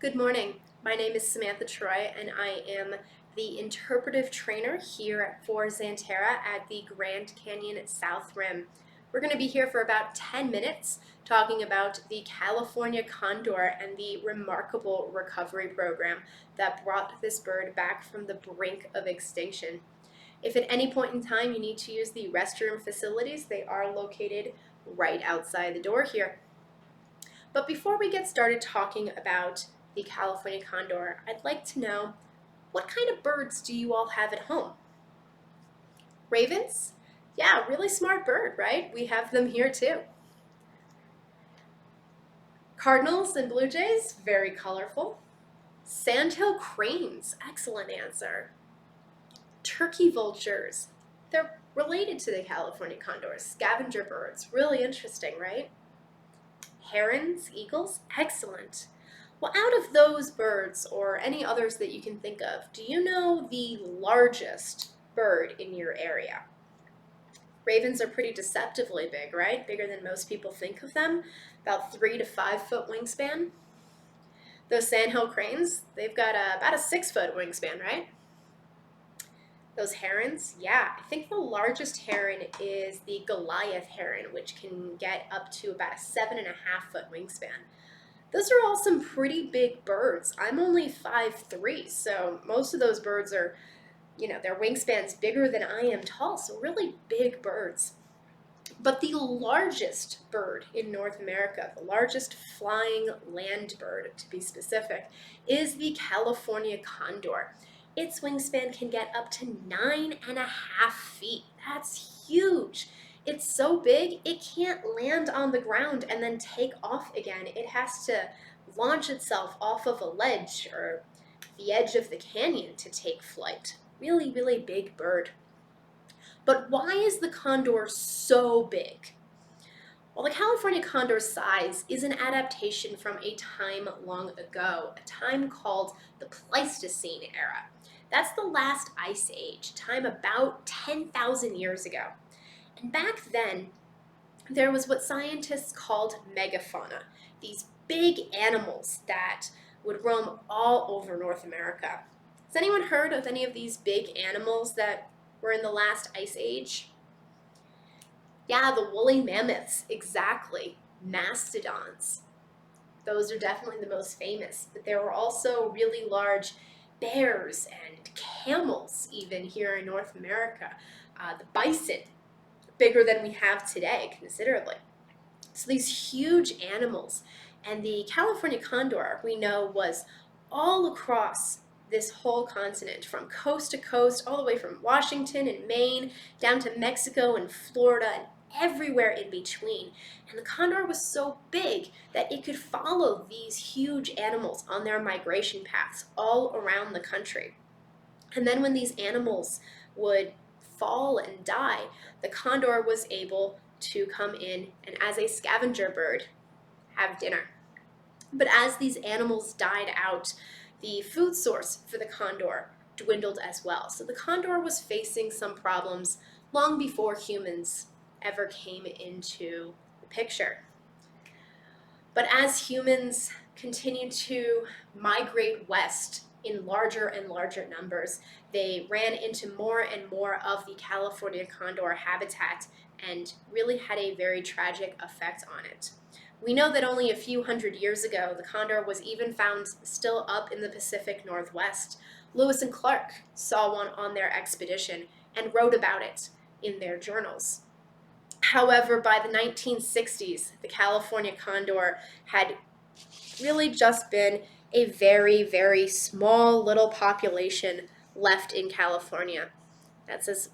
Good morning. My name is Samantha Troy, and I am the interpretive trainer here for Xanterra at the Grand Canyon South Rim. We're going to be here for about 10 minutes talking about the California Condor and the remarkable recovery program that brought this bird back from the brink of extinction. If at any point in time you need to use the restroom facilities, they are located right outside the door here. But before we get started talking about the California condor, I'd like to know, what kind of birds do you all have at home? Ravens? Yeah, really smart bird, right? We have them here too. Cardinals and blue jays? Very colorful. Sandhill cranes? Excellent answer. Turkey vultures? They're related to the California condors. Scavenger birds? Really interesting, right? Herons, eagles? Excellent. Well, out of those birds, or any others that you can think of, do you know the largest bird in your area? Ravens are pretty deceptively big, right? Bigger than most people think of them. About 3 to 5 foot wingspan. Those sandhill cranes, they've got about a 6 foot wingspan, right? Those herons, yeah, I think the largest heron is the Goliath heron, which can get up to about a 7.5 foot wingspan. Those are all some pretty big birds. I'm only 5'3", so most of those birds are, their wingspan's bigger than I am tall, so really big birds. But the largest bird in North America, the largest flying land bird to be specific, is the California condor. Its wingspan can get up to 9.5 feet. That's huge. It's so big, it can't land on the ground and then take off again. It has to launch itself off of a ledge or the edge of the canyon to take flight. Really, really big bird. But why is the condor so big? Well, the California condor's size is an adaptation from a time long ago, a time called the Pleistocene era. That's the last ice age, time about 10,000 years ago. And back then, there was what scientists called megafauna, these big animals that would roam all over North America. Has anyone heard of any of these big animals that were in the last ice age? Yeah, the woolly mammoths, exactly. Mastodons. Those are definitely the most famous, but there were also really large bears and camels even here in North America. The bison, bigger than we have today considerably. So these huge animals, and the California condor, we know, was all across this whole continent, from coast to coast, all the way from Washington and Maine down to Mexico and Florida and everywhere in between. And the condor was so big that it could follow these huge animals on their migration paths all around the country. And then when these animals would fall and die, the condor was able to come in and, as a scavenger bird, have dinner. But as these animals died out, the food source for the condor dwindled as well. So the condor was facing some problems long before humans ever came into the picture. But as humans continued to migrate west in larger and larger numbers, they ran into more and more of the California condor habitat and really had a very tragic effect on it. We know that only a few hundred years ago, the condor was even found still up in the Pacific Northwest. Lewis and Clark saw one on their expedition and wrote about it in their journals. However, by the 1960s, the California condor had really just been a very, very small little population left in California. That's as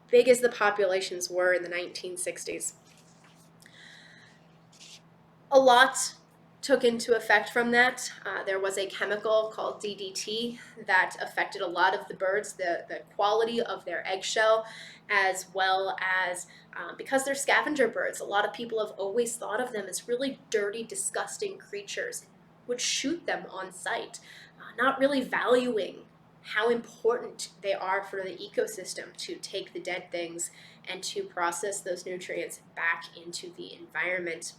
big as the populations were in the 1960s. A lot took into effect from that. There was a chemical called DDT that affected a lot of the birds, the quality of their eggshell, as well as because they're scavenger birds, a lot of people have always thought of them as really dirty, disgusting creatures, would shoot them on sight, not really valuing how important they are for the ecosystem to take the dead things and to process those nutrients back into the environment.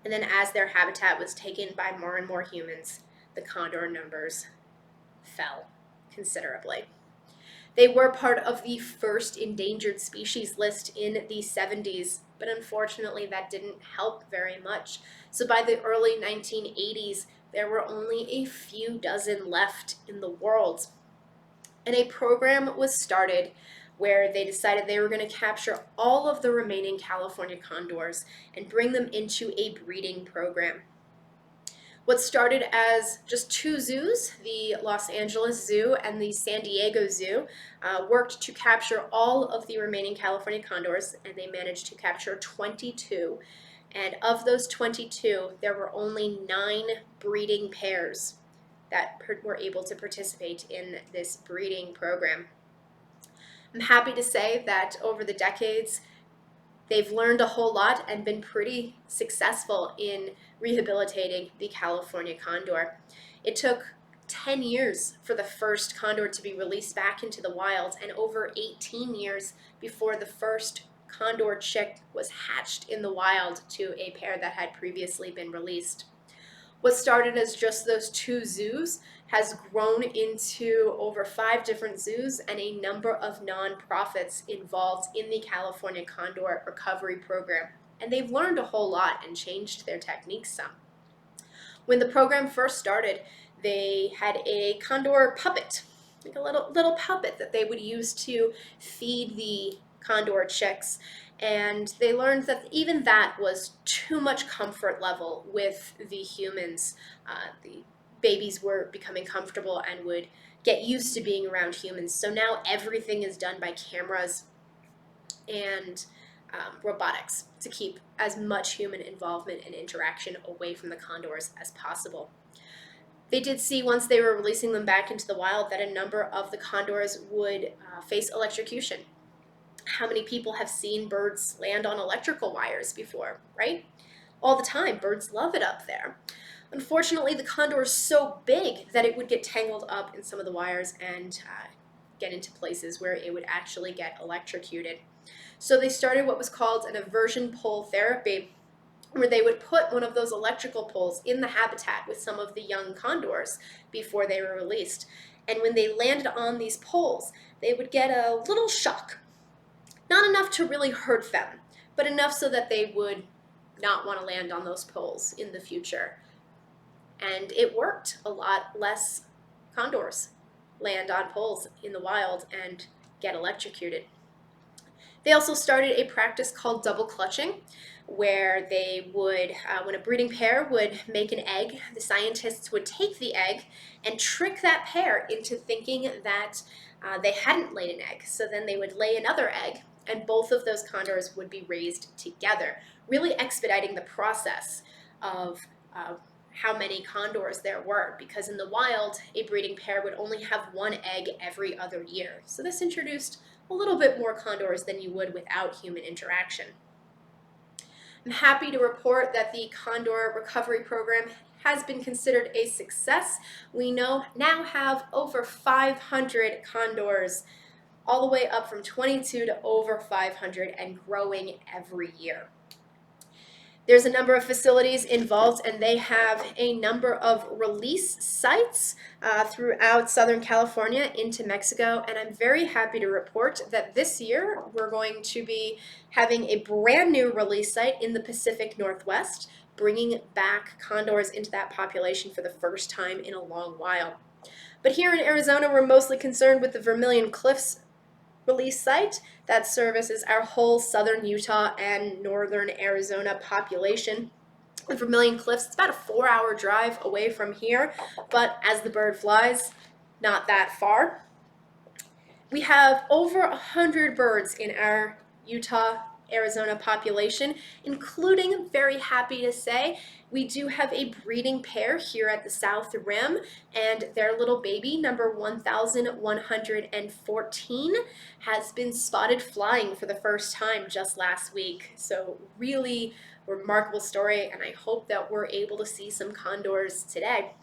And then as their habitat was taken by more and more humans, the condor numbers fell considerably. They were part of the first endangered species list in the 70s, but unfortunately that didn't help very much. So by the early 1980s, there were only a few dozen left in the world. And a program was started where they decided they were going to capture all of the remaining California condors and bring them into a breeding program. What started as just two zoos, the Los Angeles Zoo and the San Diego Zoo, worked to capture all of the remaining California condors, and they managed to capture 22. And of those 22, there were only 9 breeding pairs that were able to participate in this breeding program. I'm happy to say that over the decades, they've learned a whole lot and been pretty successful in rehabilitating the California condor. It took 10 years for the first condor to be released back into the wild, and over 18 years before the first condor chick was hatched in the wild to a pair that had previously been released. What started as just those 2 zoos has grown into over 5 different zoos and a number of nonprofits involved in the California Condor Recovery Program. And they've learned a whole lot and changed their techniques some. When the program first started, they had a condor puppet, like a little puppet that they would use to feed the condor chicks. And they learned that even that was too much comfort level with the humans. The babies were becoming comfortable and would get used to being around humans. So now everything is done by cameras and robotics to keep as much human involvement and interaction away from the condors as possible. They did see, once they were releasing them back into the wild, that a number of the condors would face electrocution. How many people have seen birds land on electrical wires before, right? All the time. Birds love it up there. Unfortunately, the condor is so big that it would get tangled up in some of the wires and get into places where it would actually get electrocuted. So they started what was called an aversion pole therapy, where they would put one of those electrical poles in the habitat with some of the young condors before they were released. And when they landed on these poles, they would get a little shock. Not enough to really hurt them, but enough so that they would not want to land on those poles in the future. And it worked. A lot less condors land on poles in the wild and get electrocuted. They also started a practice called double clutching, where they would, when a breeding pair would make an egg, the scientists would take the egg and trick that pair into thinking that they hadn't laid an egg. So then they would lay another egg, and both of those condors would be raised together, really expediting the process of how many condors there were, because in the wild, a breeding pair would only have 1 egg every other year. So this introduced a little bit more condors than you would without human interaction. I'm happy to report that the Condor Recovery Program has been considered a success. We now have over 500 condors, all the way up from 22 to over 500 and growing every year. There's a number of facilities involved, and they have a number of release sites throughout Southern California into Mexico, and I'm very happy to report that this year we're going to be having a brand new release site in the Pacific Northwest, bringing back condors into that population for the first time in a long while. But here in Arizona, we're mostly concerned with the Vermilion Cliffs release site that services our whole southern Utah and northern Arizona population. The Vermilion Cliffs, it's about a 4-hour drive away from here, but as the bird flies, not that far. We have over 100 birds in our Utah, Arizona population, including, very happy to say, we do have a breeding pair here at the South Rim, and their little baby, number 1114, has been spotted flying for the first time just last week. So really remarkable story, and I hope that we're able to see some condors today.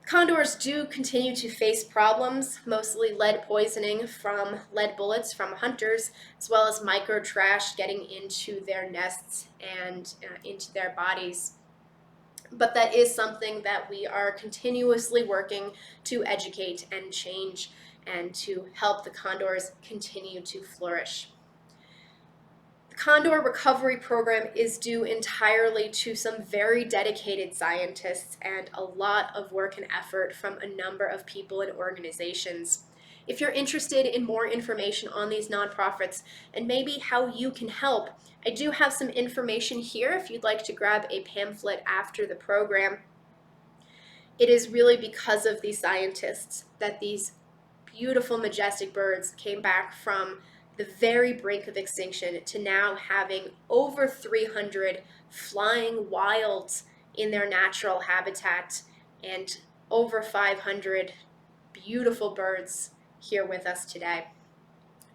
Condors do continue to face problems, mostly lead poisoning from lead bullets from hunters, as well as micro trash getting into their nests and into their bodies. but that is something that we are continuously working to educate and change and to help the condors continue to flourish. The Condor Recovery Program is due entirely to some very dedicated scientists and a lot of work and effort from a number of people and organizations. If you're interested in more information on these nonprofits and maybe how you can help, I do have some information here if you'd like to grab a pamphlet after the program. It is really because of these scientists that these beautiful, majestic birds came back from the very brink of extinction to now having over 300 flying wilds in their natural habitat and over 500 beautiful birds here with us today.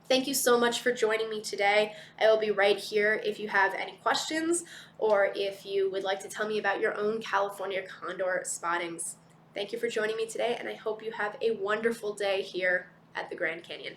Thank you so much for joining me today. I will be right here if you have any questions or if you would like to tell me about your own California condor spottings. Thank you for joining me today, and I hope you have a wonderful day here at the Grand Canyon.